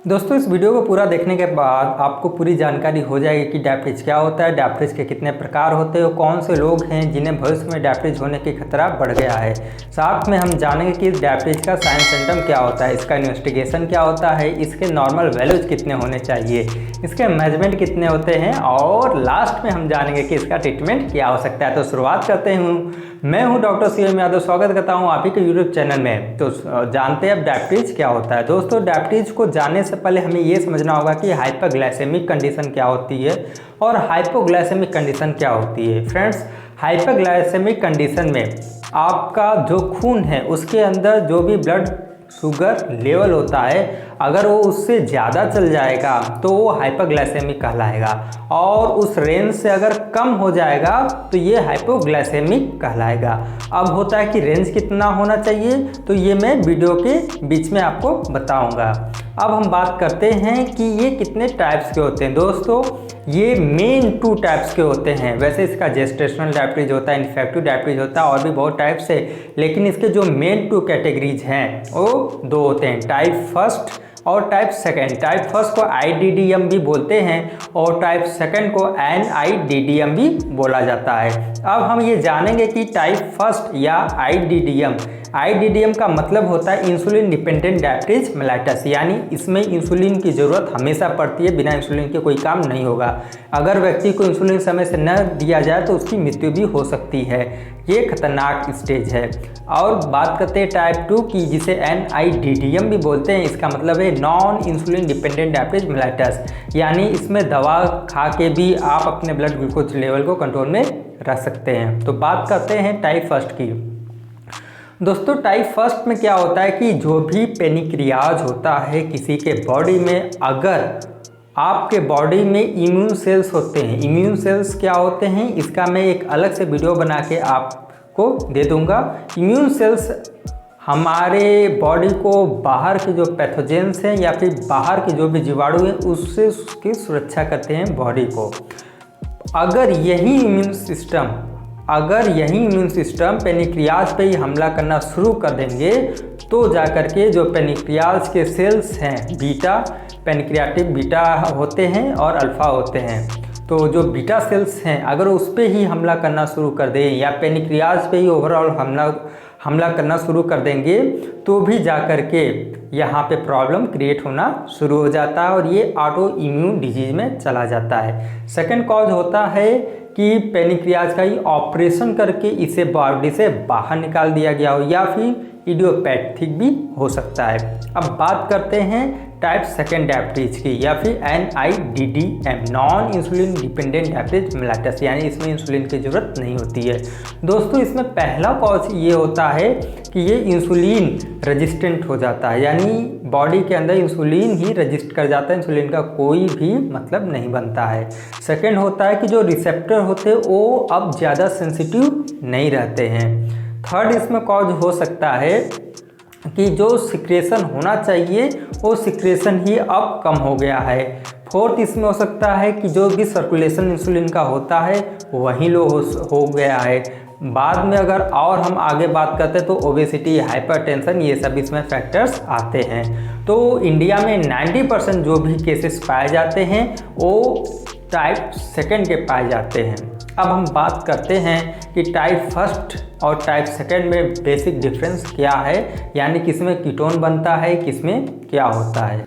दोस्तों इस वीडियो को पूरा देखने के बाद आपको पूरी जानकारी हो जाएगी कि डायबिटीज क्या होता है, डायबिटीज के कितने प्रकार होते हैं और कौन से लोग हैं जिन्हें भविष्य में डायबिटीज होने की खतरा बढ़ गया है। साथ में हम जानेंगे कि डायबिटीज का साइन सिम्टम क्या होता है, इसका इन्वेस्टिगेशन क्या होता है, इसके नॉर्मल वैल्यूज कितने होने चाहिए, इसके मेजरमेंट कितने होते हैं और लास्ट में हम जानेंगे कि इसका ट्रीटमेंट क्या हो सकता है। तो शुरुआत करते हैं। मैं हूं डॉक्टर CM यादव, स्वागत करता हूं आप ही के यूट्यूब चैनल में। तो जानते हैं अब डायबिटीज क्या होता है। दोस्तों डायबिटीज को जानने से पहले हमें ये समझना होगा कि हाइपरग्लाइसेमिक कंडीशन क्या होती है और हाइपोग्लाइसेमिक कंडीशन क्या होती है। फ्रेंड्स, हाइपरग्लाइसेमिक कंडीशन में आपका जो खून है उसके अंदर जो भी ब्लड शुगर लेवल होता है, अगर वो उससे ज़्यादा चल जाएगा तो वो हाइपरग्लाइसेमिक कहलाएगा और उस रेंज से अगर कम हो जाएगा तो ये हाइपोग्लाइसेमिक कहलाएगा। अब होता है कि रेंज कितना होना चाहिए, तो ये मैं वीडियो के बीच में आपको बताऊंगा। अब हम बात करते हैं कि ये कितने टाइप्स के होते हैं। दोस्तों ये मेन 2 टाइप्स के होते हैं। वैसे इसका जेस्टेशनल डायबिटीज होता है, इन्फेक्टिव डायबिटीज होता है और भी बहुत टाइप्स है, लेकिन इसके जो मेन 2 कैटेगरीज हैं वो 2 होते हैं, टाइप फर्स्ट और टाइप सेकंड। टाइप फर्स्ट को IDDM भी बोलते हैं और टाइप सेकंड को NIDDM भी बोला जाता है। अब हम ये जानेंगे कि टाइप फर्स्ट या IDDM का मतलब होता है इंसुलिन डिपेंडेंट डायबिटीज मेलाइटस, यानी इसमें इंसुलिन की ज़रूरत हमेशा पड़ती है, बिना इंसुलिन के कोई काम नहीं होगा। अगर व्यक्ति को इंसुलिन समय से न दिया जाए तो उसकी मृत्यु भी हो सकती है। ये खतरनाक स्टेज है। और बात करते हैं टाइप 2 की, जिसे NIDDM भी बोलते हैं। इसका मतलब है non insulin dependent diabetes mellitus, यानी इसमें दवा खा के भी आप अपने ब्लड ग्लूकोज लेवल को कंट्रोल में रख सकते हैं। तो बात करते हैं टाइप फर्स्ट की। दोस्तों टाइप फर्स्ट में क्या होता है कि जो भी पेनिक्रियाज होता है किसी के बॉडी में, अगर आपके बॉडी में इम्यून सेल्स होते हैं, इम्यून सेल्स क्या होते हैं इसका मैं एक अलग से वीडियो बना के आपको दे दूंगा। इम्यून सेल्स हमारे बॉडी को बाहर के जो पैथोजेंस हैं या फिर बाहर के जो भी जीवाणु हैं उससे उसकी सुरक्षा करते हैं बॉडी को। अगर यही इम्यून सिस्टम पेनिक्रियाज पे ही हमला करना शुरू कर देंगे तो जाकर के जो पेनिक्रियाज के सेल्स हैं, बीटा पेनक्रियाटिक बीटा होते हैं और अल्फ़ा होते हैं, तो जो बीटा सेल्स हैं अगर उस पर ही हमला करना शुरू कर दें या पेनिक्रियाज पे ही ओवरऑल हमला करना शुरू कर देंगे तो भी जाकर के यहाँ पे प्रॉब्लम क्रिएट होना शुरू हो जाता है और ये ऑटो इम्यून डिजीज में चला जाता है। सेकंड कॉज होता है कि पेनिक्रियाज का ही ऑपरेशन करके इसे बॉडी से बाहर निकाल दिया गया हो या फिर इडियोपैथिक भी हो सकता है। अब बात करते हैं टाइप सेकंड डायबिटीज की या फिर NIDDM, non insulin dependent diabetes mellitus, यानी इसमें इंसुलिन की ज़रूरत नहीं होती है। दोस्तों इसमें पहला कॉज ये होता है कि ये इंसुलिन रेजिस्टेंट हो जाता है, यानी बॉडी के अंदर इंसुलिन ही रजिस्ट कर जाता है, इंसुलिन का कोई भी मतलब नहीं बनता है। सेकेंड होता है कि जो रिसेप्टर होते हैं वो अब ज़्यादा सेंसिटिव नहीं रहते हैं। थर्ड इसमें कॉज हो सकता है कि जो सिक्रेशन होना चाहिए वो सिक्रेशन ही अब कम हो गया है। फोर्थ इसमें हो सकता है कि जो भी सर्कुलेशन इंसुलिन का होता है वही लो हो गया है। बाद में अगर और हम आगे बात करते हैं तो ओबेसिटी, हाइपरटेंशन, ये सब इसमें फैक्टर्स आते हैं। तो इंडिया में 90% जो भी केसेस पाए जाते हैं वो टाइप सेकंड के पाए जाते हैं। अब हम बात करते हैं कि टाइप फर्स्ट और टाइप सेकंड में बेसिक डिफरेंस क्या है, यानी किसमें कीटोन बनता है, किसमें क्या होता है।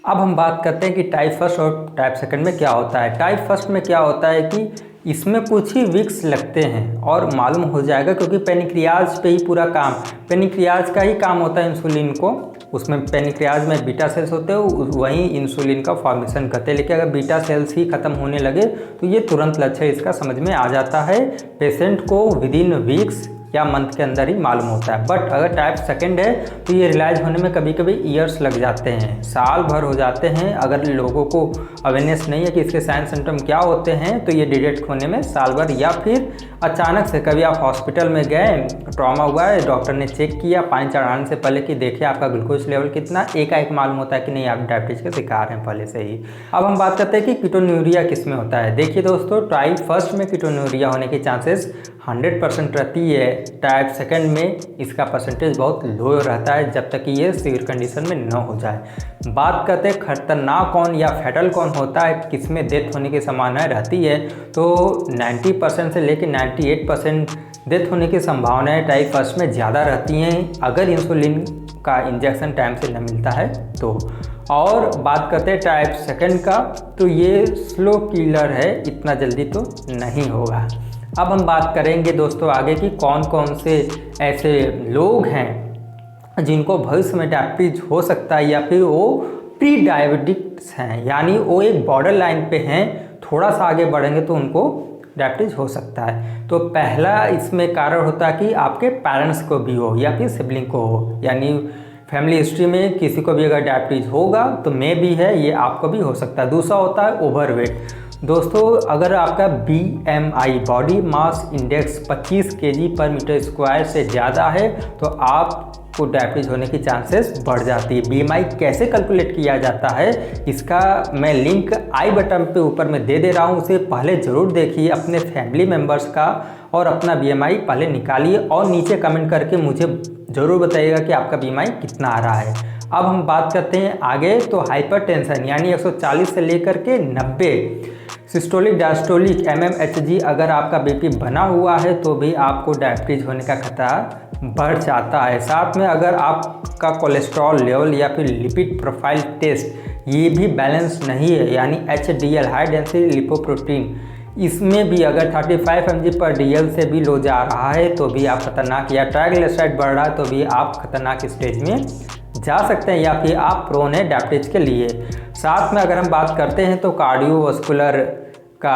अब हम बात करते हैं कि टाइप फर्स्ट और टाइप सेकंड में क्या होता है। टाइप फर्स्ट में क्या होता है कि इसमें कुछ ही वीक्स लगते हैं और मालूम हो जाएगा, क्योंकि पेनिक्रियाज पे ही पूरा काम, पेनिक्रियाज का ही काम होता है इंसुलिन को, उसमें पेनिक्रियाज में बीटा सेल्स होते हैं वहीं इंसुलिन का फॉर्मेशन करते हैं। लेकिन अगर बीटा सेल्स ही खत्म होने लगे तो ये तुरंत लक्षण इसका समझ में आ जाता है, पेशेंट को विदिन वीक्स या मंथ के अंदर ही मालूम होता है। बट अगर टाइप सेकंड है तो ये रियलाइज होने में कभी कभी ईयर्स लग जाते हैं, साल भर हो जाते हैं। अगर लोगों को अवेयरनेस नहीं है कि इसके साइन सिम्टम क्या होते हैं तो ये डिटेक्ट होने में साल भर, या फिर अचानक से कभी आप हॉस्पिटल में गए, ट्रॉमा हुआ है, डॉक्टर ने चेक किया पानी चढ़ाने से पहले कि देखिए आपका ग्लूकोज लेवल कितना, एकाएक मालूम होता है कि नहीं आप डायबिटीज के शिकार हैं पहले से ही। अब हम बात करते हैं कि कीटोन्यूरिया किस में होता है। देखिए दोस्तों टाइप फर्स्ट में कीटोन्यूरिया होने की चांसेस 100% रहती है, टाइप सेकंड में इसका परसेंटेज बहुत लो रहता है जब तक कि ये सीवियर कंडीशन में न हो जाए। बात करते हैं खतरनाक कौन या फैटल कौन होता है, किसमें डेथ होने की संभावनाएं रहती है, तो 90% से लेकर 98% डेथ होने की संभावनाएं टाइप फर्स्ट में ज़्यादा रहती हैं अगर इंसुलिन का इंजेक्शन टाइम से न मिलता है तो। और बात करते हैं टाइप सेकंड का, तो ये स्लो किलर है, इतना जल्दी तो नहीं होगा। अब हम बात करेंगे दोस्तों आगे कि कौन कौन से ऐसे लोग हैं जिनको भविष्य में डायबिटीज हो सकता है या फिर वो प्री डायबिटिक्स हैं, यानी वो एक बॉर्डर लाइन पे हैं, थोड़ा सा आगे बढ़ेंगे तो उनको डायबिटीज हो सकता है। तो पहला इसमें कारण होता है कि आपके पेरेंट्स को भी हो या फिर सिबलिंग को हो, यानी फैमिली हिस्ट्री में किसी को भी अगर डायबिटीज़ होगा तो में भी है, ये आपको भी हो सकता है। दूसरा होता है ओवरवेट। दोस्तों अगर आपका BMI body mass index 25 kg/m² से ज़्यादा है तो आपको डायबिटीज़ होने की चांसेस बढ़ जाती है। BMI कैसे कैलकुलेट किया जाता है इसका मैं लिंक आई बटन पे ऊपर में दे रहा हूँ, उसे पहले ज़रूर देखिए, अपने फैमिली मेम्बर्स का और अपना BMI पहले निकालिए और नीचे कमेंट करके मुझे ज़रूर बताइएगा कि आपका BMI कितना आ रहा है। अब हम बात करते हैं आगे, तो हाइपरटेंशन यानी 140 से लेकर के 90 सिस्टोलिक डायस्टोलिक mmHg अगर आपका BP बना हुआ है तो भी आपको डायबिटीज़ होने का खतरा बढ़ जाता है। साथ में अगर आपका कोलेस्ट्रॉल लेवल या फिर लिपिड प्रोफाइल टेस्ट ये भी बैलेंस नहीं है, यानी HDL हाई डेंसिटी लिपोप्रोटीन इसमें भी अगर 35 mg/dl से भी लो जा रहा है तो भी आप खतरनाक, या ट्राइग्लिसराइड बढ़ रहा है तो भी आप खतरनाक स्टेज में जा सकते हैं या फिर आप प्रोन है डायबिटीज के लिए। साथ में अगर हम बात करते हैं तो कार्डियोवास्कुलर का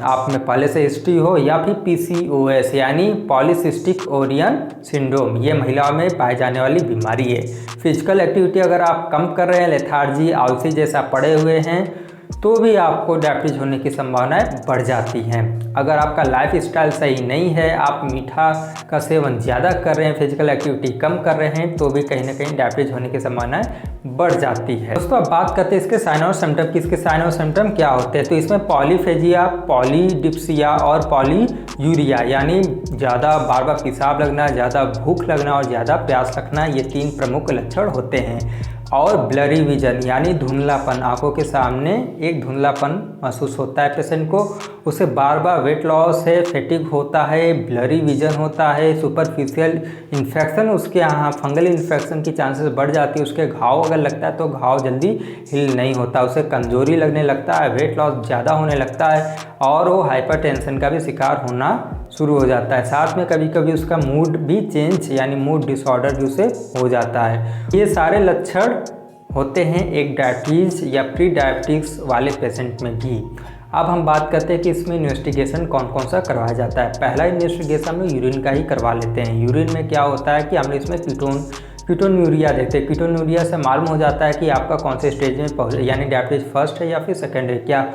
आप में पहले से हिस्ट्री हो या फिर PCOS यानी पॉलीसिस्टिक ओरियन सिंड्रोम, ये महिलाओं में पाई जाने वाली बीमारी है। फिजिकल एक्टिविटी अगर आप कम कर रहे हैं, लेथार्जी आलसी जैसा पड़े हुए हैं तो भी आपको डायबिटीज होने की संभावनाएं बढ़ जाती हैं। अगर आपका लाइफ स्टाइल सही नहीं है, आप मीठा का सेवन ज़्यादा कर रहे हैं, फिजिकल एक्टिविटी कम कर रहे हैं तो भी कहीं ना कहीं डायबिटीज होने की संभावनाएं बढ़ जाती है। दोस्तों अब बात करते हैं इसके साइन और सिम्टम की। इसके साइन और सिम्टम क्या होते हैं, तो इसमें पॉलीफेजिया, पॉलीडिप्सिया और पॉलीयूरिया यानी ज़्यादा बार बार पेशाब लगना, ज़्यादा भूख लगना और ज़्यादा प्यास लगना, ये 3 प्रमुख लक्षण होते हैं। और ब्लरी विजन यानी धुंधलापन, आंखों के सामने एक धुंधलापन महसूस होता है पेशेंट को, उसे बार बार वेट लॉस है, फेटिग होता है, ब्लरी विजन होता है, सुपरफिशियल इन्फेक्शन, उसके यहाँ फंगल इन्फेक्शन की चांसेस बढ़ जाती है, उसके घाव अगर लगता है तो घाव जल्दी हील नहीं होता, उसे कमजोरी लगने लगता है, वेट लॉस ज़्यादा होने लगता है और वो हाइपरटेंशन का भी शिकार होना शुरू हो जाता है। साथ में कभी कभी उसका मूड भी चेंज यानी मूड डिसऑर्डर भी उसे हो जाता है। ये सारे लक्षण होते हैं एक डायबिटीज़ या प्री डायबिटिक्स वाले पेशेंट में भी। अब हम बात करते हैं कि इसमें इन्वेस्टिगेशन कौन कौन सा करवाया जाता है। पहला इन्वेस्टिगेशन हम लोग यूरिन का ही करवा लेते हैं। यूरिन में क्या होता है कि हम लोग इसमें कीटोन्यूरिया देखते हैं। कीटोन्यूरिया से मालूम हो जाता है कि आपका कौन से स्टेज में पहुँचे, यानी डायबिटीज फर्स्ट है या फिर सेकेंड है, क्या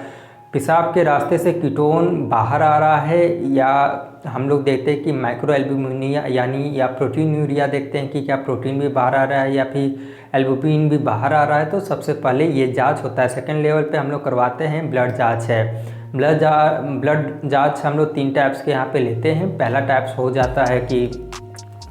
पेशाब के रास्ते से कीटोन बाहर आ रहा है, या हम लोग देखते हैं कि माइक्रो एल्बुमिनिया यानी या प्रोटीन्यूरिया देखते हैं कि क्या प्रोटीन भी बाहर आ रहा है या फिर एल्बुमिन भी बाहर आ रहा है। तो सबसे पहले ये जांच होता है। सेकंड लेवल पे हम लोग करवाते हैं ब्लड जांच है। ब्लड जांच हम लोग 3 टाइप्स के यहाँ पे लेते हैं। पहला टाइप्स हो जाता है कि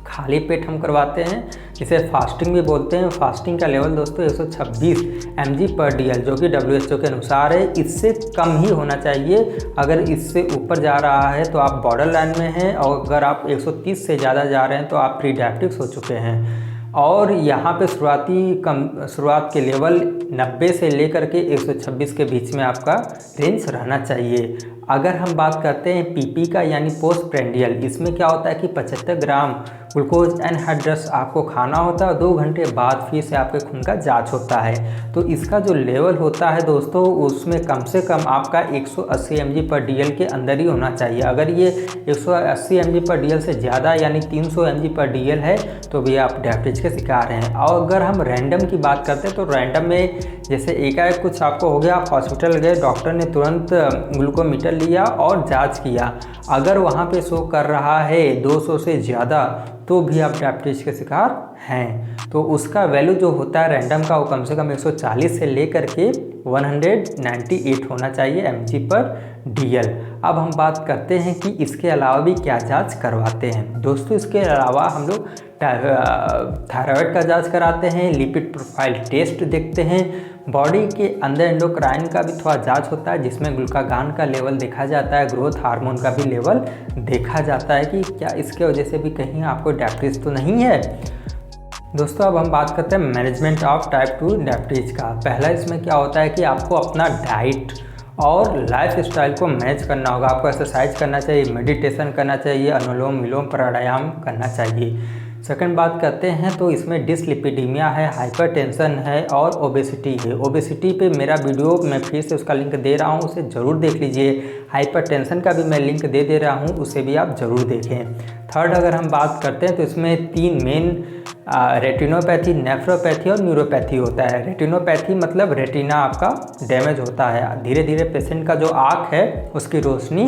खाली पेट हम करवाते हैं, इसे फास्टिंग भी बोलते हैं। फास्टिंग का लेवल दोस्तों 126 mg/dl जो कि WHO के अनुसार है, इससे कम ही होना चाहिए। अगर इससे ऊपर जा रहा है तो आप बॉर्डर लाइन में हैं, और अगर आप 130 से ज़्यादा जा रहे हैं तो आप प्री डायबिटिक्स हो चुके हैं। और यहाँ पे शुरुआत के लेवल 90 से लेकर के 126 के बीच में आपका रेंज रहना चाहिए। अगर हम बात करते हैं PP का यानी पोस्ट प्रेंडियल, इसमें क्या होता है कि 75 ग्राम ग्लूकोज एनहाइड्रस आपको खाना होता है। 2 घंटे बाद फिर से आपके खून का जांच होता है, तो इसका जो लेवल होता है दोस्तों उसमें कम से कम आपका 180 mg/dl के अंदर ही होना चाहिए। अगर ये 180 mg/dl से ज़्यादा यानी 300 mg/dl है तो भी आप डायबिटीज के शिकार हैं। और अगर हम रैंडम की बात करते हैं तो रैंडम में जैसे एकाएक कुछ आपको हो गया, आप हॉस्पिटल गए, डॉक्टर ने तुरंत ग्लूकोमीटर कर लिया और जांच किया। अगर वहाँ पे शो कर रहा है 200 से ज़्यादा तो भी आप डायबिटीज़ के शिकार हैं। तो उसका वैल्यू जो होता है रैंडम का वो कम से कम 140 से लेकर के 198 होना चाहिए mg/dl। अब हम बात करते हैं कि इसके अलावा भी क्या जांच करवाते हैं। दोस्तों इसके अलावा हम लोग थायराइड का जांच कराते हैं, लिपिड प्रोफाइल टेस्ट देखते हैं, बॉडी के अंदर एंडोक्राइन का भी थोड़ा जांच होता है जिसमें ग्लूकागान का लेवल देखा जाता है, ग्रोथ हार्मोन का भी लेवल देखा जाता है कि क्या इसके वजह से भी कहीं आपको डायबिटीज़ तो नहीं है। दोस्तों अब हम बात करते हैं मैनेजमेंट ऑफ टाइप 2 डायबिटीज़ का। पहला इसमें क्या होता है कि आपको अपना डाइट और लाइफ स्टाइल को मैनेज करना होगा। आपको एक्सरसाइज करना चाहिए, मेडिटेशन करना चाहिए, अनुलोम विलोम प्राणायाम करना चाहिए। सेकंड बात करते हैं तो इसमें डिसलिपिडीमिया है, हाइपरटेंशन है और ओबेसिटी है। ओबेसिटी पे मेरा वीडियो मैं फिर से उसका लिंक दे रहा हूँ, उसे ज़रूर देख लीजिए। हाइपरटेंशन का भी मैं लिंक दे रहा हूँ, उसे भी आप ज़रूर देखें। थर्ड अगर हम बात करते हैं तो इसमें 3 मेन रेटिनोपैथी, नेफ्रोपैथी और न्यूरोपैथी होता है। रेटिनोपैथी मतलब रेटिना आपका डैमेज होता है, धीरे धीरे पेशेंट का जो आँख है उसकी रोशनी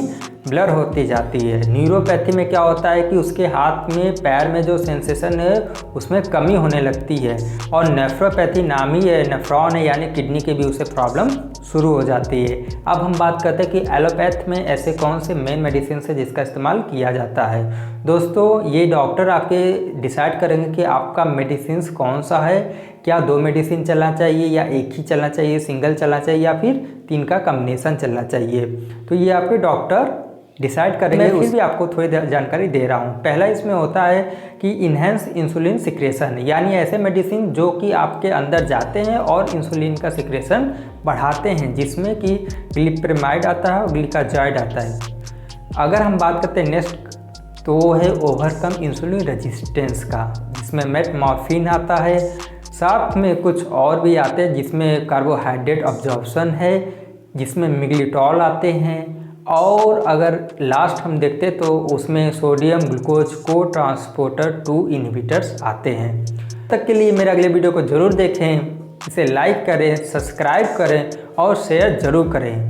ब्लर होती जाती है। न्यूरोपैथी में क्या होता है कि उसके हाथ में पैर में जो सेंसेशन है उसमें कमी होने लगती है। और नेफ्रोपैथी नामी नेफ्रॉन है यानी किडनी की भी उसे प्रॉब्लम शुरू हो जाती है। अब हम बात करते हैं कि एलोपैथ में ऐसे कौन से मेन मेडिसिन है जिसका इस्तेमाल किया जाता है। दोस्तों ये डॉक्टर आपके डिसाइड करेंगे कि आपका मेडिसिन कौन सा है, क्या 2 मेडिसिन चलना चाहिए या एक ही चलना चाहिए, सिंगल चलना चाहिए या फिर 3 का कम्बिनेशन चलना चाहिए। तो ये आपके डॉक्टर डिसाइड करेंगे। मैं फिर भी आपको थोड़ी जानकारी दे रहा हूँ। पहला इसमें होता है कि इन्हेंस इंसुलिन सिक्रेशन, यानी ऐसे मेडिसिन जो कि आपके अंदर जाते हैं और इंसुलिन का सिक्रेशन बढ़ाते हैं, जिसमें कि ग्लिप्रेमाइड आता है और ग्लिकाजाइड आता है। अगर हम बात करते हैं नेक्स्ट तो वो है ओवरकम इंसुलिन रेजिस्टेंस का, जिसमें मेटमॉर्फिन आता है, साथ में कुछ और भी आते हैं जिसमें कार्बोहाइड्रेट अब्जॉर्प्शन है, जिसमें मिग्लिटॉल आते हैं। और अगर लास्ट हम देखते तो उसमें सोडियम ग्लूकोज को ट्रांसपोर्टर 2 इनहिबिटर्स आते हैं। तक के लिए मेरे अगले वीडियो को ज़रूर देखें, इसे लाइक करें, सब्सक्राइब करें और शेयर ज़रूर करें।